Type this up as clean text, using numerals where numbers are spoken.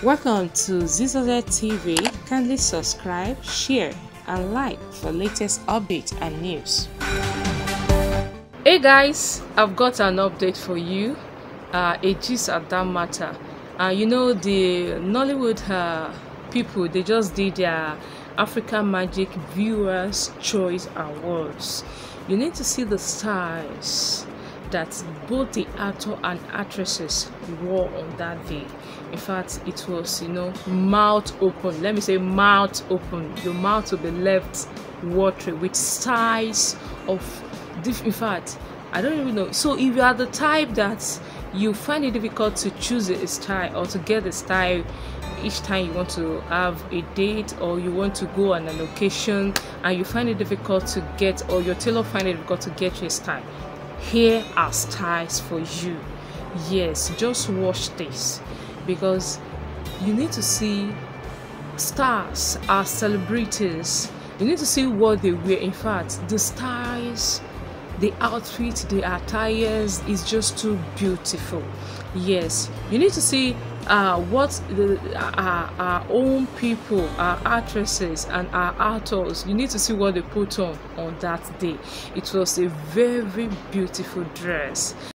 Welcome to Zisodel TV. Kindly subscribe, share, and like for latest updates and news. Hey guys, I've got an update for you. A gist at that matter. You know, the Nollywood people, they just did their African Magic Viewers Choice Awards. You need to see the stars that both the actor and actresses wore on that day. In fact, it was, mouth open. Let me say mouth open. Your mouth will be left watery with styles of in fact, I don't even know. So if you are the type that you find it difficult to choose a style or to get a style each time you want to have a date or you want to go on an occasion and you find it difficult to get, or your tailor find it difficult to get your style, here are styles for you. Yes, just watch this, because you need to see stars as celebrities. You need to see what they wear. In fact, the styles, the outfit, the attires is just too beautiful. Yes, you need to see what our own people, our actresses and our actors, you need to see what they put on that day. It was a very beautiful dress.